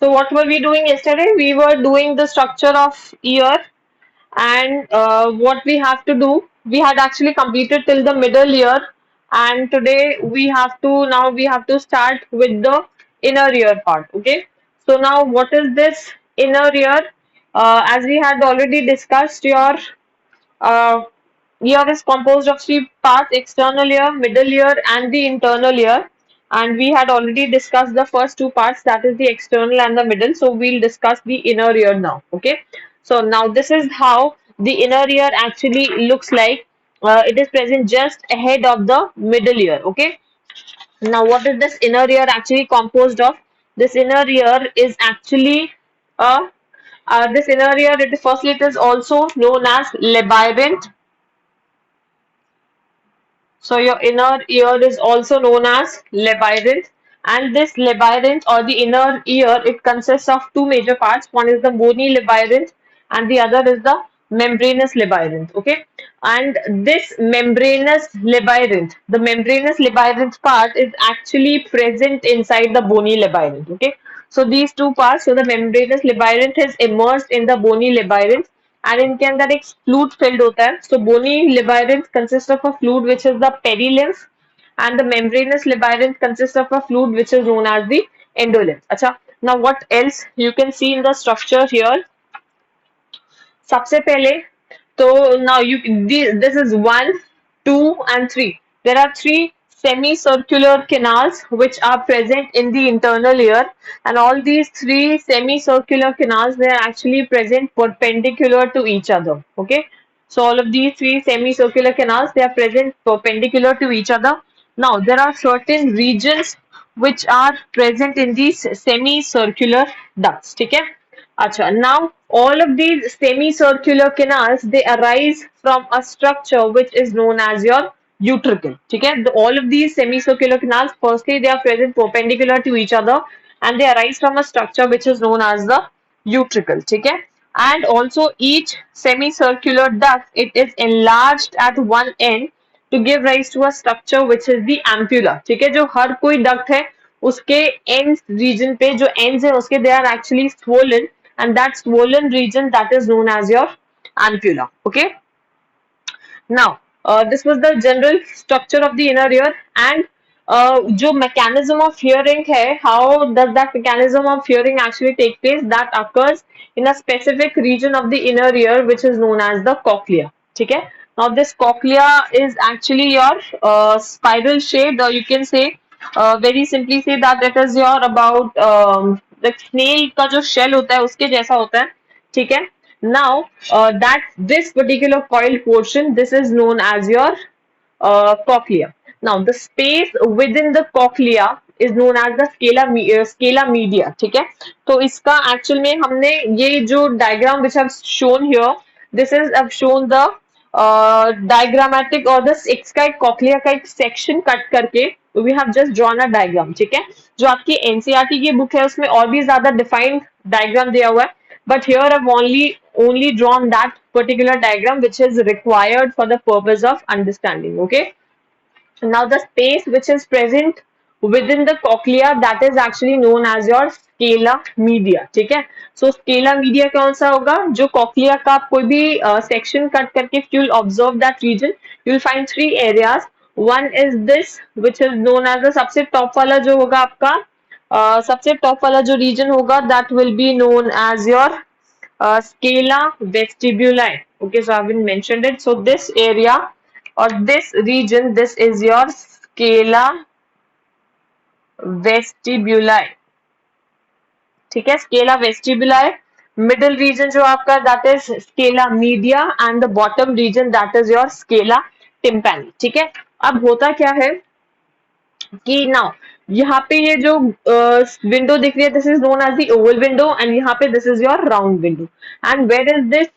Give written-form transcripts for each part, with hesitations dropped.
So what were we doing yesterday? We were doing the structure of ear, and what we have to do, we had actually completed till the middle ear, and today we have to start with the inner ear part. Okay, so now what is this inner ear? As we had already discussed, your uh, ear is composed of three parts: external ear, middle ear, and the internal ear. And we had already discussed the first two parts, that is the external and the middle. So we'll discuss the inner ear now. Okay. So now this is how the inner ear actually looks like. It is present just ahead of the middle ear. Okay. Now what is this inner ear actually composed of? This inner ear is actually a this inner ear, firstly, it is also known as labyrinth. So your inner ear is also known as labyrinth, and this labyrinth or the inner ear, it consists of two major parts. One is the bony labyrinth, and the other is the membranous labyrinth. Okay, and this membranous labyrinth part is actually present inside the bony labyrinth. Okay, so these two parts, so the membranous labyrinth is immersed in the bony labyrinth, and इनके अंदर एक fluid filled होता है. So bony labyrinth consists of a fluid which is the perilymph, and the membranous labyrinth consists of a fluid which is known as the endolymph. अच्छा, now what else you can see in the structure here? सबसे पहले, तो now you this is 1, 2 and 3. There are three semicircular canals which are present in the internal ear, and all these three semicircular canals, they are actually present perpendicular to each other. Okay, so all of these three semicircular canals, they are present perpendicular to each other. Now there are certain regions which are present in these semicircular ducts. ठीक है. Acha, now all of these semicircular canals, they arise from a structure which is known as your utricle. Okay, all of these semicircular canals, firstly they are present perpendicular to each other, and they arise from a structure which is known as the utricle. Okay, and also each semicircular duct, it is enlarged at one end to give rise to a structure which is the ampulla. ठीक है, जो हर कोई duct है उसके ends region पे जो ends है उसके, they are actually swollen, and that swollen region, that is known as your ampulla. Okay, now this was the general structure of the inner ear, and जो mechanism of hearing है, how does that mechanism of hearing actually take place? That occurs in a specific region of the inner ear which is known as the cochlea. ठीक है, now this cochlea is actually your spiral shaped, or you can say very simply say that it is your about the snail का जो shell होता है उसके जैसा होता है. ठीक है, now that this particular coiled portion, this is known as your cochlea. Now the space within the cochlea is known as the scala media. ठीक है, तो इसका actual में हमने ये जो diagram which have shown here, this is have shown the diagrammatic or the इसका एक cochlea का एक section cut करके we have just drawn a diagram. ठीक है, जो आपकी NCERT की बुक है उसमें और भी ज्यादा defined diagram दिया हुआ है, but here I've only drawn that particular diagram which is required for the purpose of understanding. Okay, now the space which is present within the cochlea, that is actually known as your scala media. ठीक है, so scala media कौन सा होगा? जो cochlea का आप कोई भी section cut करके, if you'll observe that region, you'll find three areas. One is this which is known as the सबसे top वाला जो होगा आपका सबसे top वाला जो region होगा, that will be known as your scala vestibuli. Okay, so I haven't mentioned it. So this area or this region, this is your scala vestibuli. ठीक है, scala vestibuli. Middle region जो आपका, that is scala media, and the bottom region, that is your scala tympani. ठीक है, अब होता क्या है कि नाउ यहाँ पे ये जो विंडो दिख रही है, this is known as the oval window, and यहाँ पे this is your round window. And where is this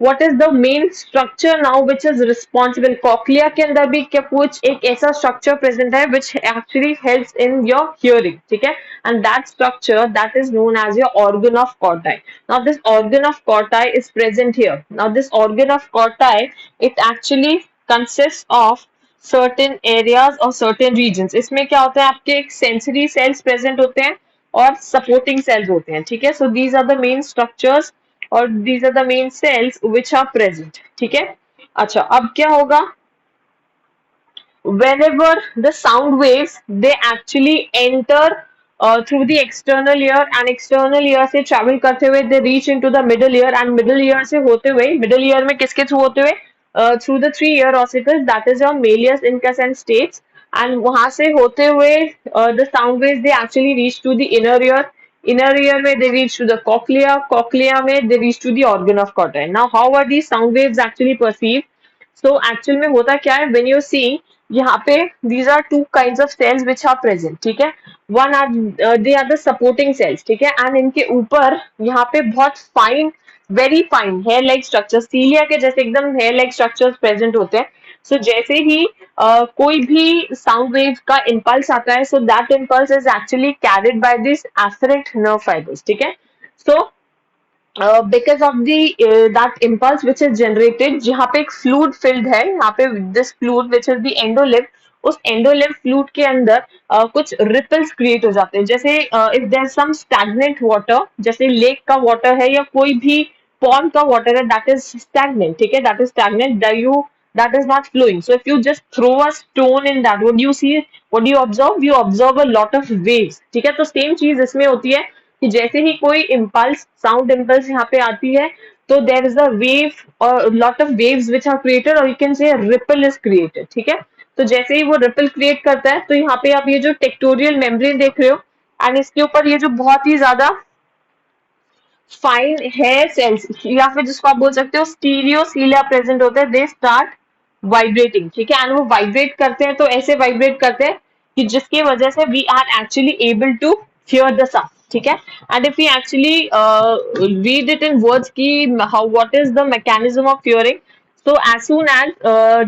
what is the main structure now which is responsible? Cochlea के अंदर भी क्या कुछ एक ऐसा structure present है which actually helps in your hearing. ठीक है, and that structure, that is known as your organ of Corti. Now this organ of Corti is present here. Now this organ of Corti, it actually consists of certain areas or certain regions. इसमें क्या होता है, आपके एक sensory cells present होते हैं और supporting sales होते हैं, ठीक है। So these are the main structures और these are the main cells which are present, ठीक है। अच्छा, अब क्या होगा, whenever the sound waves they actually enter through the external ear and external ear से travel करते हुए they reach into the middle ear and middle ear से होते हुए middle ear में किसके थ्रू होते हुए through the three ear ossicles that is your Malleus, incus and states and वहां से होते हुए the sound waves they actually reach to the inner ear में they reach to the cochlea में they reach to the organ of Corti. Now how are these sound waves actually perceived? So actual में होता क्या है, when you see यहाँ पे these are two kinds of cells which are present, ठीक है। One are they are the supporting cells, ठीक है, एंड इनके ऊपर यहाँ पे बहुत fine, very fine hair like structure, cilia के जैसे एकदम हेयर लाइक स्ट्रक्चर्स प्रेजेंट होते हैं। सो जैसे ही कोई भी साउंड वेव का इम्पल्स आता है, so that impulse is actually carried by this afferent nerve fibres, ठीक है। सो because of the that impulse which is generated, जहाँ पे एक fluid filled है, यहाँ पे this fluid which is the endolymph, उस endolymph fluid के अंदर कुछ ripples create हो जाते हैं, जैसे if there is some stagnant water, जैसे lake का water है या कोई भी pond का water है, that is stagnant, ठीक है, that is stagnant, that is not flowing. So if you just throw a stone in that, what do you see, what do you observe? You observe a lot of waves, ठीक है। तो same चीज इसमें होती है कि जैसे ही कोई इम्पल्स, साउंड इम्पल्स यहाँ पे आती है, तो देर इज अ वेव और lot of waves which are created और you can say ripple is created, ठीक है। तो जैसे ही वो रिपल क्रिएट करता है, तो यहाँ पे आप ये जो टेक्टोरियल मेम्ब्रेन देख रहे हो एंड इसके ऊपर ये जो बहुत ही ज्यादा फाइन हेयर सेल्स या फिर जिसको आप बोल सकते हो स्टीरियोसीलिया प्रेजेंट होते हैं, दे स्टार्ट वाइब्रेटिंग, ठीक है। एंड वो वाइब्रेट करते हैं, तो ऐसे वाइब्रेट करते हैं कि जिसकी वजह से we are actually able to hear the sound, ठीक है। And if you actually read it in words की how what is the mechanism of hearing, so as soon as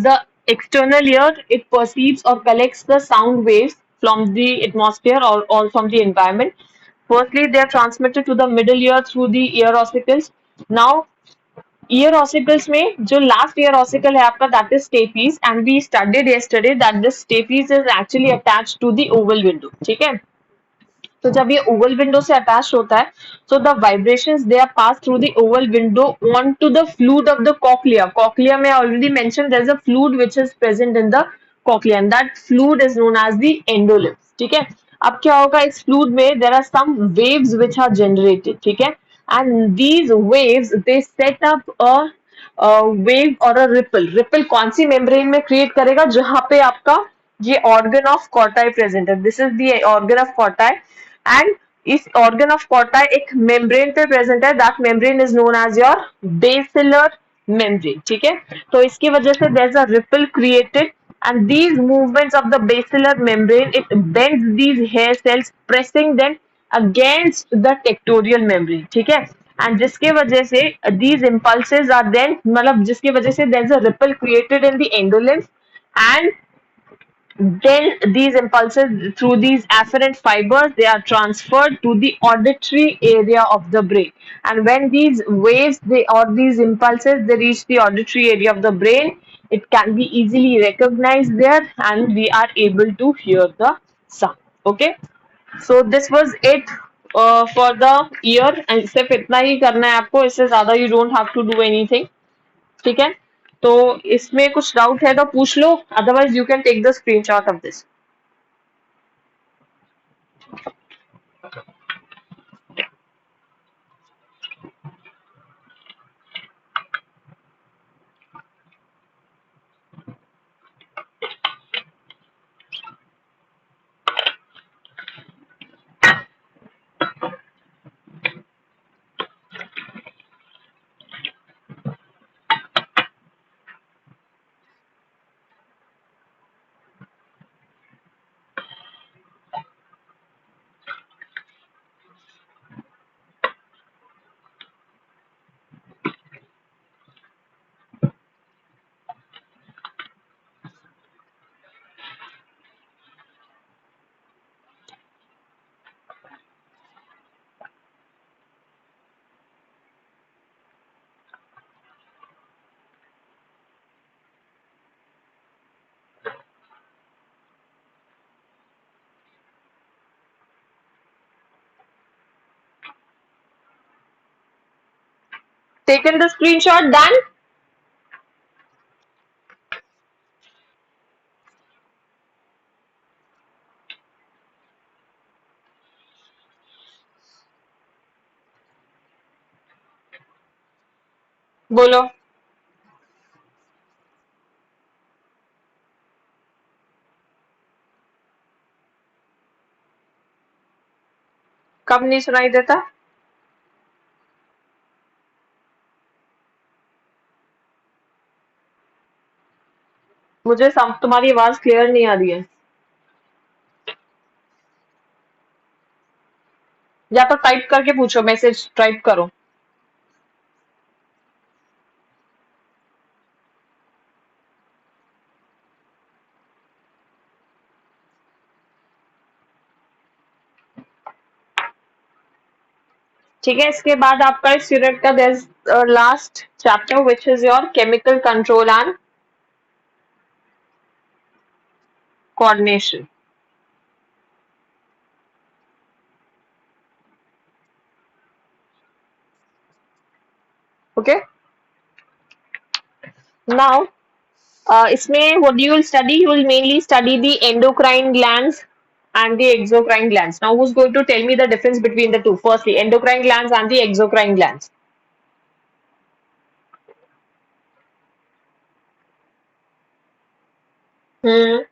the external ear it perceives or collects the sound waves from the atmosphere or from the environment, firstly they are transmitted to the middle ear through the ear ossicles. Now ear ossicles में जो last ear ossicle है आपका, that is stapes, and we studied yesterday that this stapes is actually attached to the oval window, ठीक है। तो जब ये Oval window से अटैच होता है, so the vibrations they are passed through the oval window onto the fluid of the cochlea. Cochlea में already mentioned there is a fluid which is present in the cochlea and that fluid is known as the endolymph, ठीक है। अब क्या होगा, इस fluid में there are some waves which are generated, ठीक है, and these waves they set up a wave और अ रिपल कौन सी मेम्ब्रेन में क्रिएट करेगा, जहां पे आपका ये ऑर्गन ऑफ कॉर्टाई प्रेजेंट है, this is the organ of Corti and इस ऑर्गन ऑफ कॉर्टाई एक मेम्ब्रेन पे प्रेजेंट है, that membrane is known as your basilar membrane, ठीक है। तो इसकी वजह से there is a ripple created and these movements of the basilar membrane it bends these hair cells pressing them against the tectorial membrane, ठीक है। And जिसके वजह से these impulses are then मतलब जिसकी वजह से there is a ripple created in the endolymph and then these impulses through these afferent fibers they are transferred to the auditory area of the brain, and when these waves they or these impulses they reach the auditory area of the brain, it can be easily recognized there and we are able to hear the sound, okay। so this was it for the ear and सिर्फ इतना ही करना है आपको, इससे ज्यादा you don't have to do anything, ठीक है। तो इसमें कुछ डाउट है तो पूछ लो, otherwise you can take the screenshot of this. Taken the screenshot? Done? बोलो. कब नहीं सुनाई देता? मुझे तुम्हारी आवाज क्लियर नहीं आ रही है. या तो टाइप करके पूछो, मैसेज टाइप करो. ठीक है, इसके बाद आपका इस यूनिट का last chapter which is your chemical control and coordination. Okay. Now इसमें what you will study, you will mainly study the endocrine glands and the exocrine glands. Now who's going to tell me the difference between the two? Firstly, endocrine glands and the exocrine glands. हम्म.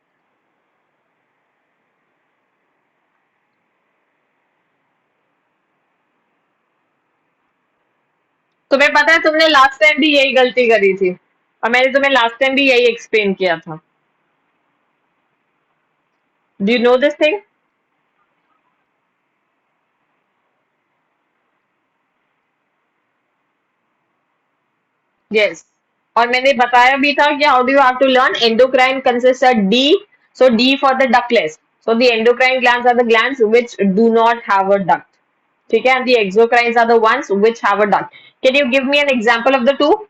तुम्हें पता है तुमने last time भी यही गलती करी थी, और मैंने तुम्हें लास्ट टाइम भी यही एक्सप्लेन किया था. Do you know this thing? Yes. और मैंने बताया भी था कि how do you have to learn. Endocrine consist of D. So D for the ductless. So the endocrine glands are the glands which do not have a duct. ठीक है, and the exocrines are the ones which have a duct. Can you give me an example of the two?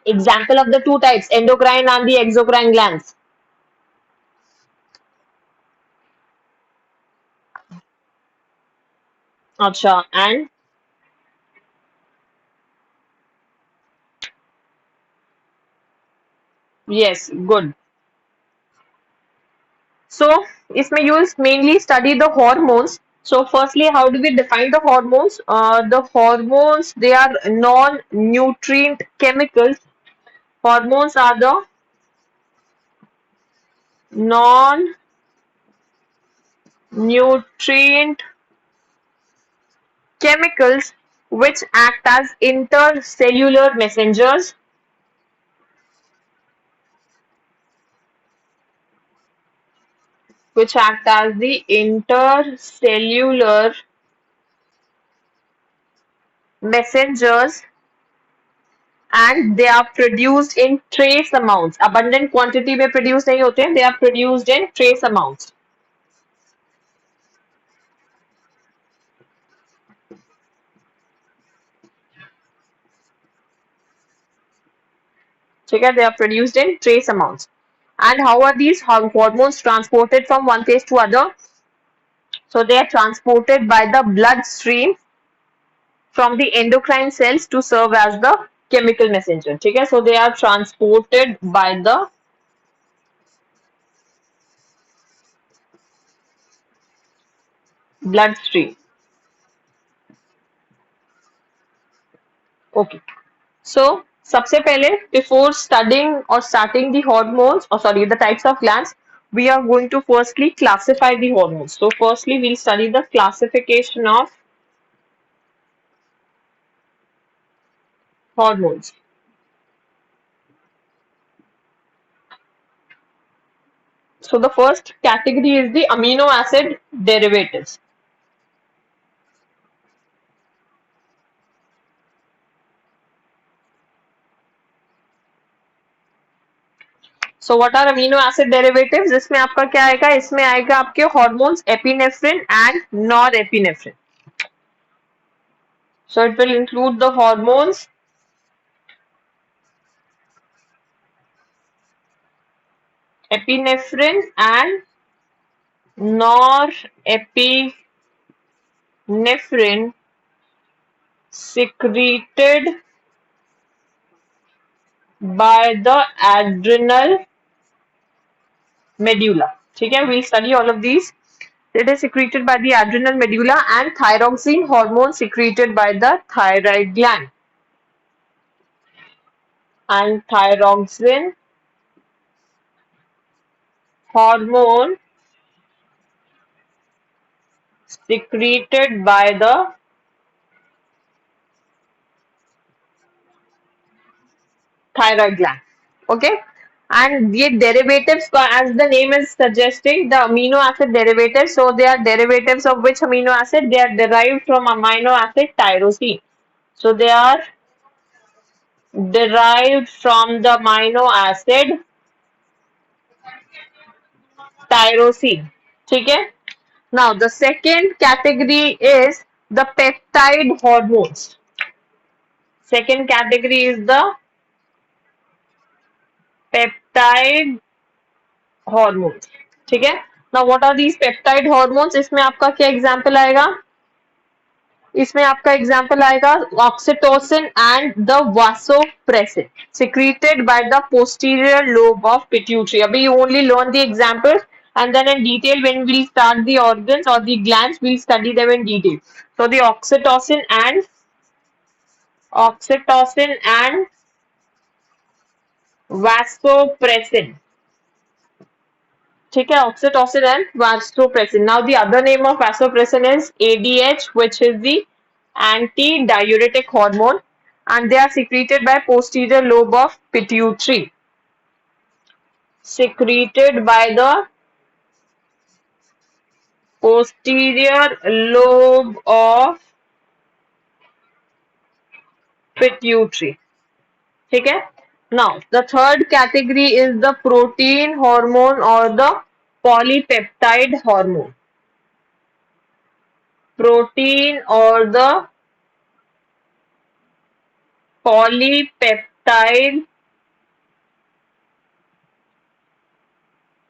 Example of the two types, endocrine and the exocrine glands. Acha, and yes, good. So इसमें you will mainly study the hormones. So firstly, how do we define the hormones? The hormones, they are non-nutrient chemicals. Hormones are the non-nutrient chemicals which act as intercellular messengers, which act as the intercellular messengers, and they are produced in trace amounts. Abundant quantity में produce नहीं होते हैं, they are produced in trace amounts. ठीक है, they are produced in trace amounts. And how are these hormones transported from one phase to other? So they are transported by the bloodstream from the endocrine cells to serve as the chemical messenger. ठीक है, so they are transported by the bloodstream. Okay. So सबसे पहले before studying or starting the hormones, or sorry, the types of glands, we are going to firstly classify the hormones. So firstly we'll study the classification of hormones. So the first category is the amino acid derivatives. So what are amino acid derivatives? इसमें आपका क्या आएगा? इसमें आएगा आपके hormones epinephrine and norepinephrine. So it will include the hormones epinephrine and norepinephrine secreted by the adrenal medulla. ठीक है, we'll study all of these. It is secreted by the adrenal medulla, and thyroxine hormone secreted by the thyroid gland. And thyroxine hormone secreted by the thyroid gland. Okay, and the derivatives, as the name is suggesting, the amino acid derivatives. So they are derivatives of which amino acid? They are derived from amino acid tyrosine. So they are derived from the amino acid tyrosine. ठीक है? Now the second category is the peptide hormones. Second category is the peptide hormones. ठीक है? Now what are these peptide hormones? इसमें आपका क्या example आएगा? इसमें आपका एग्जाम्पल आएगा oxytocin and the vasopressin secreted by the posterior lobe of pituitary. अभी you only learn the examples, and then in detail when we start the organs or the glands, we'll study them in detail. So the oxytocin and vasopressin. ठीक है, oxytocin and vasopressin. Now the other name of vasopressin is ADH, which is the antidiuretic hormone, and they are secreted by posterior lobe of pituitary. Secreted by the posterior lobe of pituitary. ठीक है. Now the third category is the protein hormone or the polypeptide hormone. Protein or the polypeptide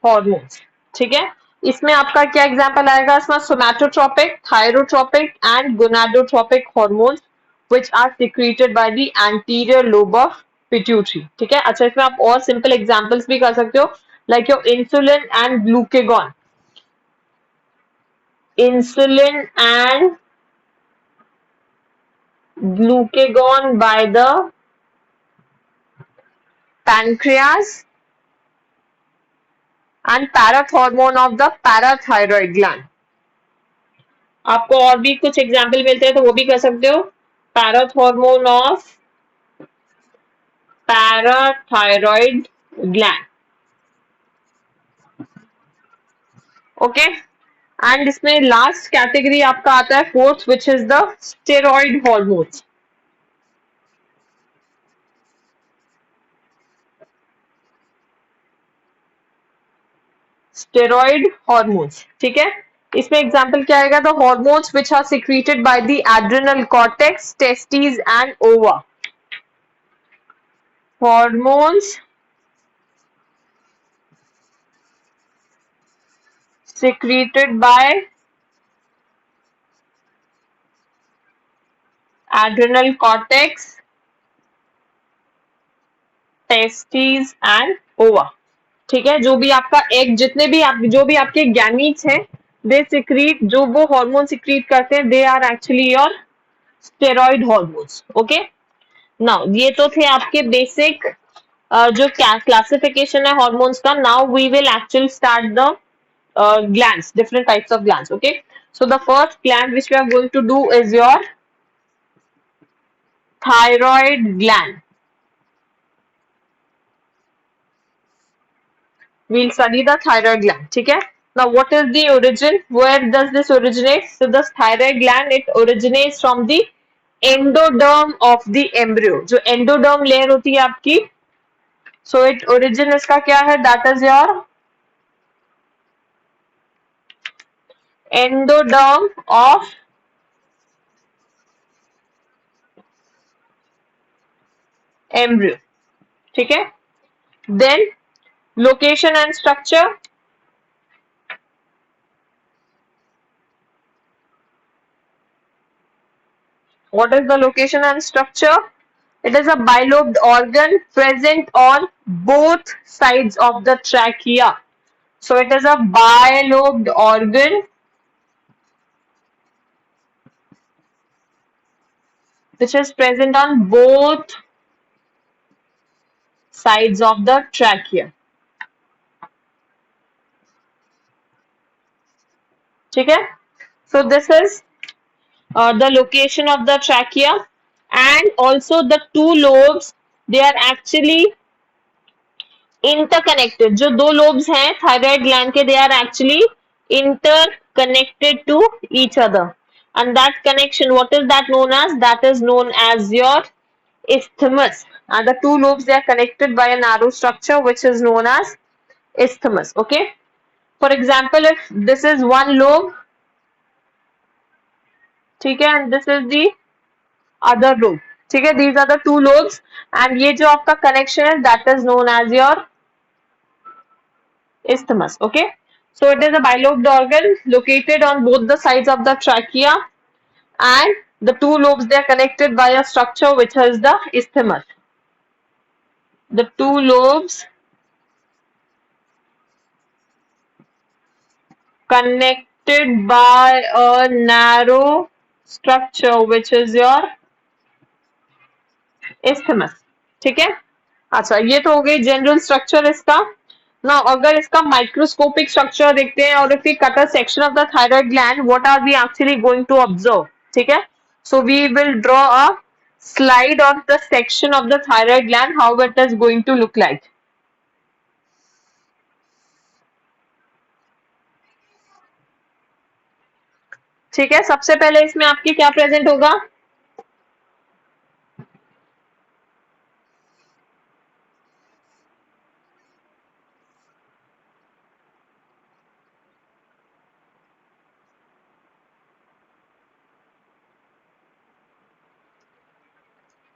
hormones. ठीक है, इसमें आपका क्या example आएगा? इसमें somatotropic, thyrotropic and gonadotropic hormones which are secreted by the anterior lobe of pituitary. ठीक है, अच्छा इसमें आप और सिंपल एग्जांपल्स भी कर सकते हो, like your insulin and glucagon. Insulin and glucagon by the pancreas and parathormone of the parathyroid gland. आपको और भी कुछ एग्जाम्पल मिलते हैं तो वो भी कर सकते हो. Parathormone of parathyroid gland. Okay, and इसमें लास्ट कैटेगरी आपका आता है fourth, which is the steroid hormones. Steroid hormones. ठीक है, इसमें एग्जाम्पल क्या आएगा? The hormones which are secreted by the adrenal cortex, testis and ova. Hormones secreted by adrenal cortex, testes and ova. ठीक है, जो भी आपका एग, जितने भी आप, जो भी आपके गैमीट्स हैं, दे सिक्रीट, जो वो हार्मोन सिक्रीट करते हैं, they are actually your steroid hormones. Okay, now ये तो थे आपके बेसिक जो क्लासिफिकेशन है हार्मोन्स का. Now we will actually start the glands, different types of glands. Okay, so the first gland which we are going to do is your thyroid gland. We'll study the thyroid gland. ठीक है, now what is the origin? Where does this originate? So the thyroid gland, it originates from the endoderm of the embryo. जो endoderm layer होती है आपकी, so it origin इसका क्या है? That is your endoderm of embryo. ठीक है, then Location and structure. What is the location and structure? It is a bilobed organ present on both sides of the trachea. So it is a bilobed organ which is present on both sides of the trachea. Okay? So this is the location of the trachea, and also the two lobes, they are actually interconnected. जो दो lobes हैं thyroid gland के, they are actually interconnected to each other, and that connection, what is that known as? That is known as your isthmus. And the two lobes, they are connected by a narrow structure which is known as isthmus. Okay, for example, if this is one lobe, ठीक है, and this is the other lobe, ठीक है, these are the two lobes, and ये जो आपका connection है, that is known as your isthmus. Okay, so it is a bilobed organ located on both the sides of the trachea, and the two lobes, they are connected by a structure which is the isthmus. The two lobes connected by a narrow structure which is your isthmus. ठीक है, अच्छा ये तो हो गई general structure इसका. ना अगर इसका माइक्रोस्कोपिक स्ट्रक्चर देखते हैं, और if we cut a section of the thyroid gland, what are we actually going to observe? ठीक है, so we will draw a slide of the section of the thyroid gland, how it is going to look like. ठीक है, सबसे पहले इसमें आपके क्या present होगा?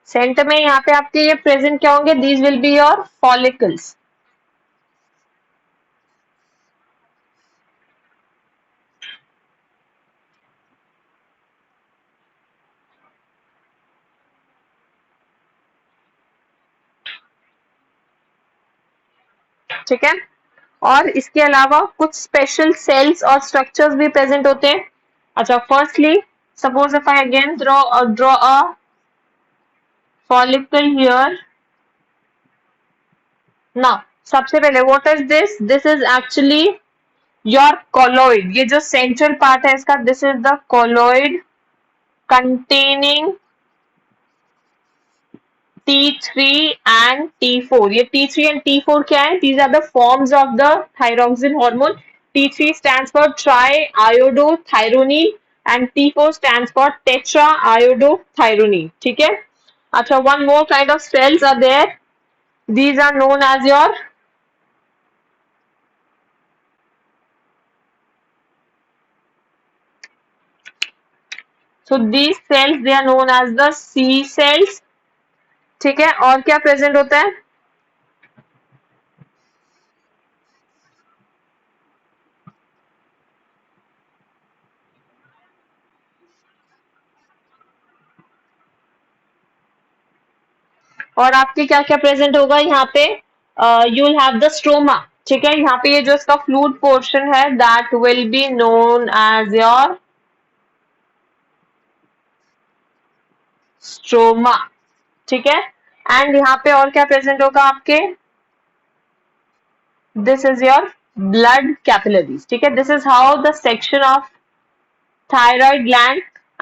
सेंटर में यहाँ पे आपके ये प्रेजेंट क्या होंगे? These will be your follicles. ठीक है, और इसके अलावा कुछ स्पेशल सेल्स और स्ट्रक्चर्स भी प्रेजेंट होते हैं. अच्छा, firstly suppose if I again draw a follicle here. Now सबसे पहले what is this? This is actually your colloid. ये जो central part है इसका, this is the colloid containing T3 and T4. ये T3 and T4 क्या है? These are the forms of the thyroxine hormone. T3 stands for triiodothyronine and T4 stands for tetraiodothyronine. ठीक है, अच्छा, one more kind of cells are there. These are known as your these cells, they are known as the C cells. ठीक है, और क्या present होता है? और आपके क्या क्या प्रेजेंट होगा यहाँ पे? You will have the stroma. ठीक है, यहाँ पे ये जो इसका फ्लूइड पोर्शन है, that will be known as your stroma. ठीक है, एंड यहाँ पे और क्या प्रेजेंट होगा आपके? This is your blood capillaries. ठीक है, this is how the section of thyroid gland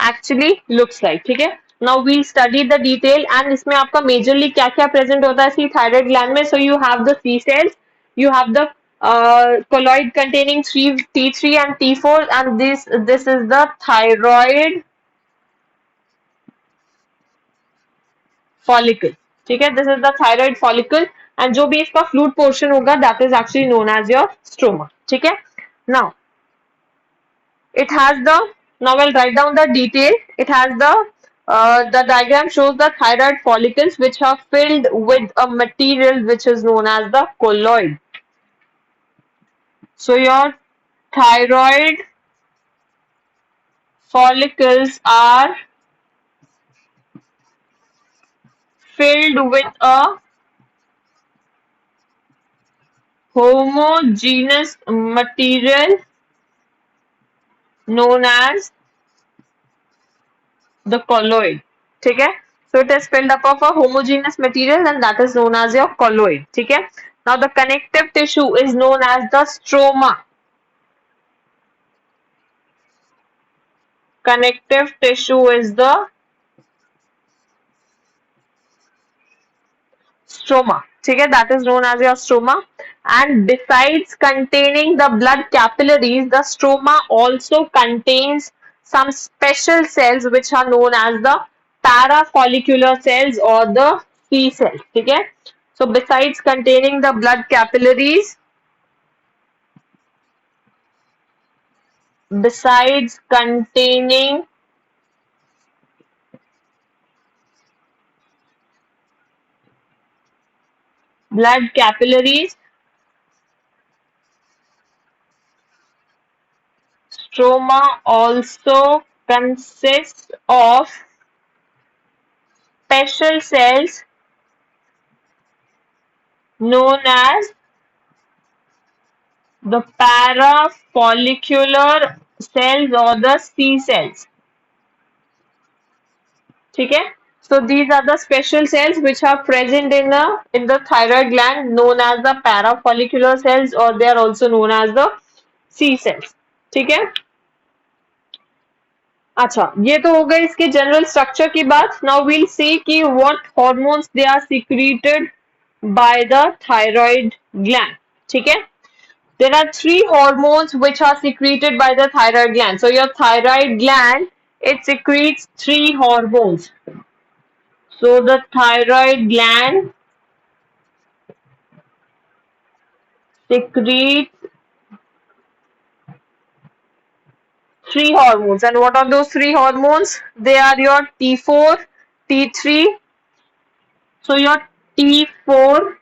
actually looks like. ठीक है, now we study the detail, and इसमें आपका मेजरली क्या क्या प्रेजेंट होता है सी थायराइड ग्लैंड में? So you have the C cells, you have the colloid containing T3 and T4, and this is the thyroid follicle. ठीक है, this is the thyroid follicle, and जो भी इसका fluid portion होगा, that is actually known as your stroma. ठीक है, now it has the, now I'll write down the detail. It has the diagram shows the thyroid follicles which are filled with a material which is known as the colloid. So your thyroid follicles are filled with a homogeneous material known as the colloid. ठीक है? So it is filled up of a homogeneous material and that is known as your colloid. ठीक है? Now the connective tissue is known as the stroma. Connective tissue is the stroma. ठीक है? That is known as your stroma. And besides containing the blood capillaries, the stroma also contains some special cells which are known as the parafollicular cells or the C cells. ठीक है? So besides containing the blood capillaries, besides containing blood capillaries, stroma also consists of special cells known as the parafollicular cells or the C cells. ठीक है? So these are the special cells which are present in the thyroid gland known as the parafollicular cells or they are also known as the C cells. ठीक है? अच्छा, ये तो हो गई इसके जनरल स्ट्रक्चर की बात. नाउ वील सी कि what hormones they are secreted by the thyroid gland. ठीक है? There are three hormones which are secreted by the thyroid gland. So your thyroid gland, it secretes three hormones. So the thyroid gland secretes three hormones. And what are those three hormones? They are your T4, T3. So your T4,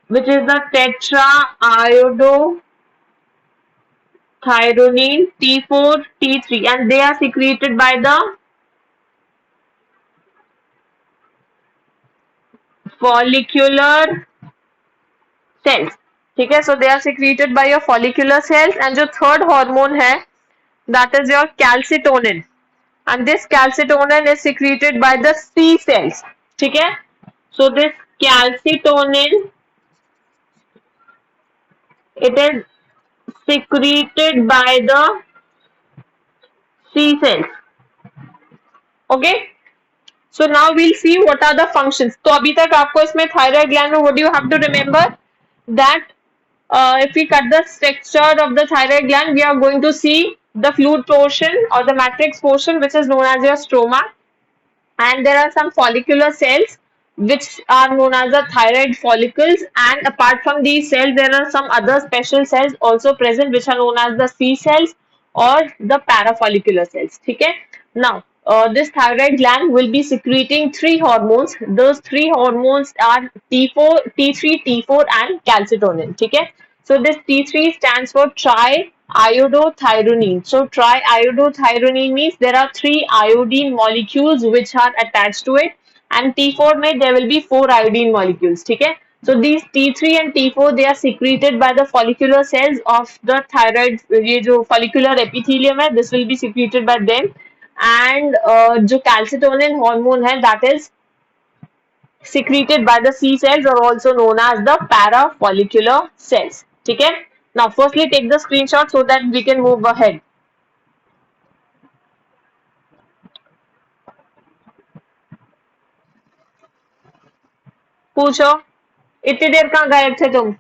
which is the tetraiodothyronine, T4, T3, and they are secreted by the follicular cells. ठीक है? So they are secreted by your follicular cells. And जो third hormone है, that is your calcitonin. And this calcitonin is secreted by the C cells. ठीक है? So this calcitonin, it is secreted by the C cells. Okay? So now we'll see what are the functions. तो अभी तक आपको इसमें thyroid gland में what do you have to remember? That if we cut the structure of the thyroid gland, we are going to see the fluid portion or the matrix portion, which is known as your stroma, and there are some follicular cells which are known as the thyroid follicles, and apart from these cells there are some other special cells also present which are known as the C cells or the parafollicular cells. Okay? Now this thyroid gland will be secreting three hormones. Those three hormones are T4, T3, T4 and calcitonin. Okay? So this T3 stands for triiodothyronine. So triiodothyronine means there are three iodine molecules which are attached to it, and T4 में there will be four iodine molecules. ठीक है? So these T3 and T4 they are secreted by the follicular cells of the thyroid. ये जो follicular epithelium है, this will be secreted by them. And जो calcitonin hormone है, that is secreted by the C cells or also known as the parafollicular cells. ठीक है? Now firstly take the screenshot so that we can move ahead. पूछो, इतनी देर कहाँ गायब थे तुम?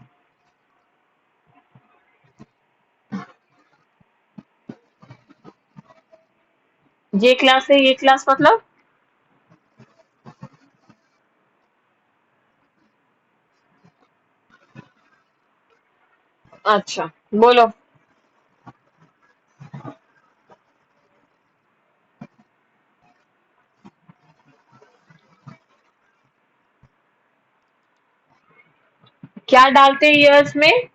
ये क्लास से ये क्लास मतलब? अच्छा, बोलो. क्या डालते ईयर्स में?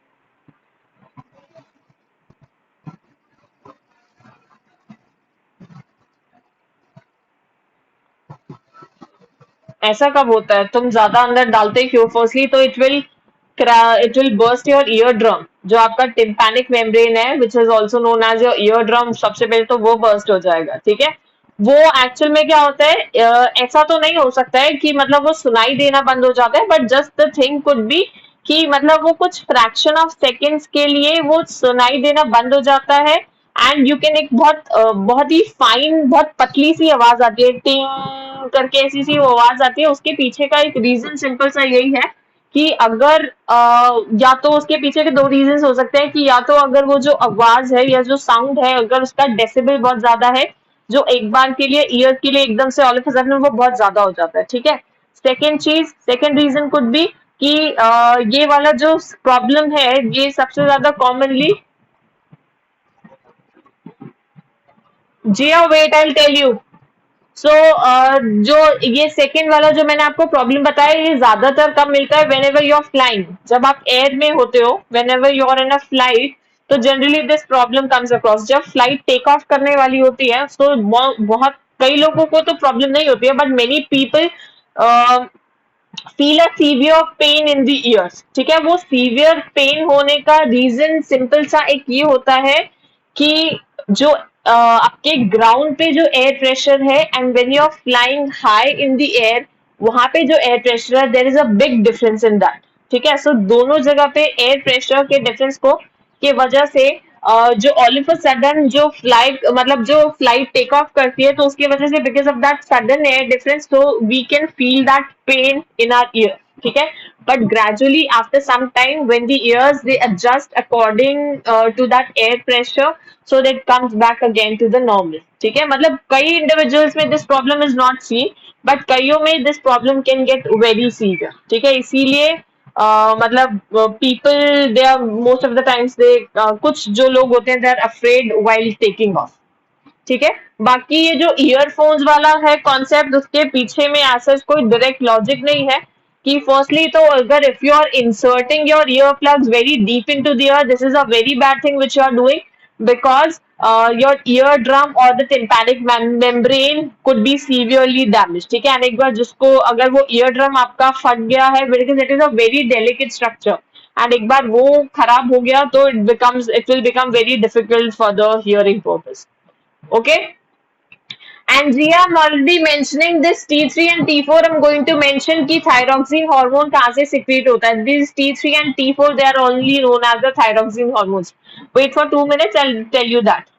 ऐसा कब होता है? तुम ज्यादा अंदर डालते क्यों? फर्स्टली तो it will burst your eardrum, जो आपका टिम्पैनिक मेम्ब्रेन है which is also known as your eardrum, सबसे पहले तो वो बर्स्ट हो जाएगा, ठीक है। वो एक्चुअल में क्या होता है, ऐसा तो नहीं हो सकता है कि मतलब वो सुनाई देना बंद हो जाता है, but just the thing could be कि मतलब वो कुछ फ्रैक्शन ऑफ सेकेंड्स के लिए वो सुनाई देना बंद हो जाता है, एंड यू कैन एक बहुत ही फाइन, बहुत पतली सी आवाज आती है, टिंग करके ऐसी सी वो आवाज आती है। उसके पीछे का एक रीजन सिंपल सा यही है कि अगर या तो उसके पीछे के दो रीजन हो सकते हैं कि या तो अगर वो जो आवाज है या जो साउंड है अगर उसका डेसिबल बहुत ज्यादा है, जो एक बार के लिए ईयर के लिए एकदम से ऑल ऑफ अ सडन वो बहुत ज्यादा हो जाता है, ठीक है। सेकेंड रीजन कुड बी कि ये वाला जो प्रॉब्लम है ये सबसे ज्यादा कॉमनली, जिया wait I tell you. So जो ये सेकेंड वाला जो मैंने आपको प्रॉब्लम बताया ये ज्यादातर कब मिलता है? Whenever you are flying, जब आप एयर में होते हो, whenever you are in a flight, तो generally this problem comes across. जब फ्लाइट टेक ऑफ करने वाली होती है तो बहुत कई लोगों को तो प्रॉब्लम नहीं होती है, but many people feel a severe pain in the years, ठीक है। वो सीवियर पेन होने का रीजन सिंपल सा एक ये होता है कि जो आपके ग्राउंड पे जो एयर प्रेशर है and when you are flying high in the air, वहां पे जो एयर प्रेशर है there is a big difference in that, ठीक है। सो दोनों जगह पे एयर प्रेशर के डिफरेंस को के वजह से जो ऑल ऑफ अ सडन जो फ्लाइट मतलब जो फ्लाइट टेक ऑफ करती है तो उसकी वजह से because of that sudden air difference तो we can feel that pain in our ear, ठीक है। But gradually after some time when the ears they adjust according to that air pressure, so that comes back again to the normal, ठीक है। मतलब कई individuals में this problem is not seen, but कईयों में this problem can get very severe, ठीक है। इसीलिए मतलब people they are most of the times they कुछ जो लोग होते हैं they are afraid while taking off, ठीक है। बाकी ये जो ईयरफोन्स वाला है कॉन्सेप्ट, उसके पीछे में ऐसा कोई डायरेक्ट लॉजिक नहीं है कि फर्स्टली तो अगर if you are inserting your ear plugs very deep into the ear, this is a very bad thing which you are doing, because your eardrum or the tympanic membrane could be severely damaged, ठीक है। And एक बार जिसको अगर वो eardrum आपका फट गया है, because it is a very delicate structure, and एक बार वो खराब हो गया तो it will become very difficult for the hearing purpose, okay. And Zia, I'm already mentioning this T3 and T4. I'm going to mention कि thyroxine hormone कहाँ से secrete होता है. These T3 and T4 they are only known as the thyroxine hormones. Wait for 2 minutes. I'll tell you that.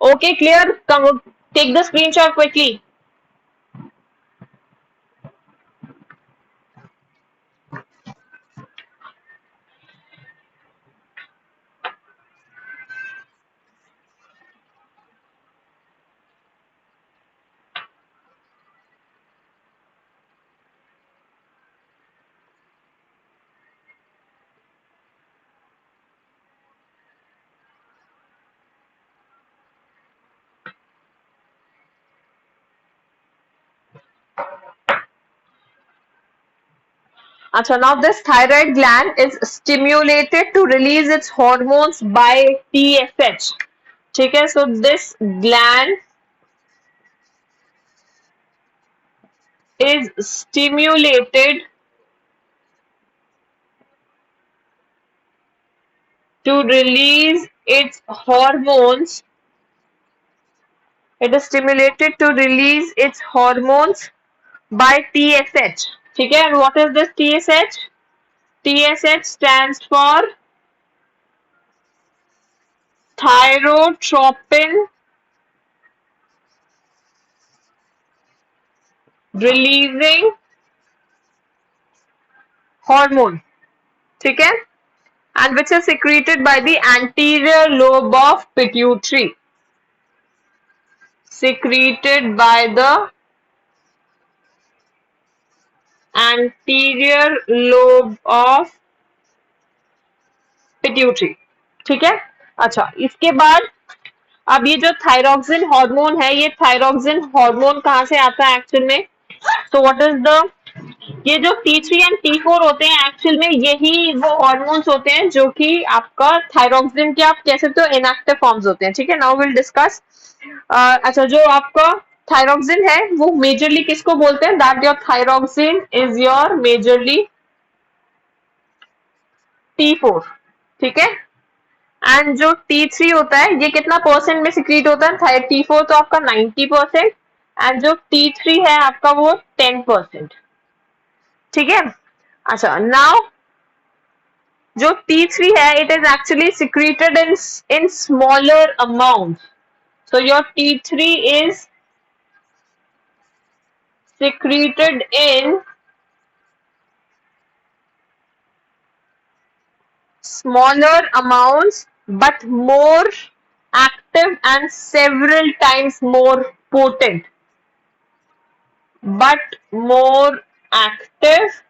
Okay, clear. Come, take the screenshot quickly. Achha, now this thyroid gland is stimulated to release its hormones by TSH. Okay, so this gland is stimulated to release its hormones. It is stimulated to release its hormones by TSH. Okay, and what is this TSH? TSH stands for thyrotropin releasing hormone. Okay, and which is secreted by the anterior lobe of pituitary. Secreted by the anterior lobe of pituitary. ठीक है। अच्छा, इसके बाद अब ये जो thyroxine hormone है, ये थायरोक्सिन हार्मोन कहाँ से आता है एक्चुअल में? सो व्हाट इज द, ये जो T3 एंड T4 होते हैं एक्चुअल में यही वो हार्मोन्स होते हैं जो कि आपका थायरोक्सिन के आप कह सकते हो इनएक्टिव फॉर्म्स होते हैं, ठीक है। Now will discuss. अच्छा, जो आपका थायरोक्सिन है वो मेजरली किसको बोलते हैं? That your thyroxine is your majorly T4, ठीक है। एंड जो T3 होता है ये कितना परसेंट में सिक्रीट होता है? T4 तो आपका 90% एंड जो T3 है आपका वो 10%, ठीक है। अच्छा, नाउ जो T3 है it is actually secreted in smaller amount, so your T3 is secreted in smaller amounts but more active and several times more potent, but more active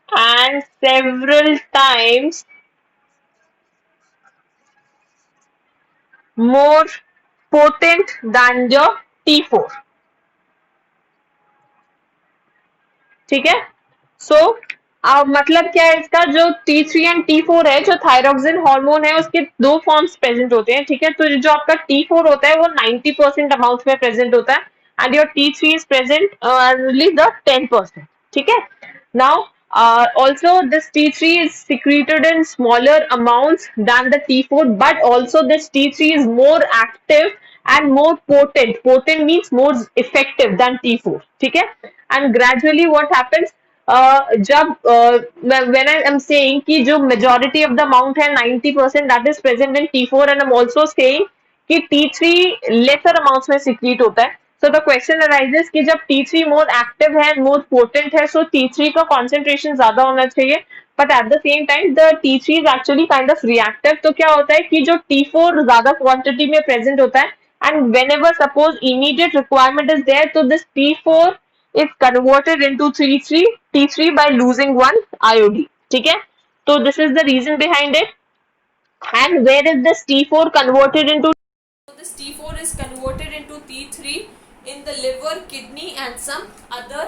and several times more potent than your T4, ठीक है। सो मतलब क्या है इसका? जो T3 and T4 है, जो thyroxine hormone है उसके दो फॉर्म्स प्रेजेंट होते हैं, ठीक है। तो जो आपका T4 होता है वो 90% अमाउंट में प्रेजेंट होता है and your T3 is present only the 10%, ठीक है। Now also this T3 is secreted in smaller amounts than the T4, but also this T3 is more active and more potent. Potent means more effective than T4, ठीक है। And gradually what happens, जब when I am saying कि जो majority of the amount है 90% that is present in T4, and I'm also saying कि T3 lesser amounts में secrete होता है. So the question arises कि जब T3 more active है, more potent है, so T3 का concentration ज्यादा होना चाहिए, but at the same time the T3 is actually kind of reactive. तो क्या होता है कि जो T4 ज्यादा quantity में present होता है and whenever suppose immediate requirement is there, so this T4 is converted into T3 by losing one iodine, ठीक है। तो this is the reason behind it. And where is this T4 converted into? So this T4 is converted into T3 in the liver, kidney and some other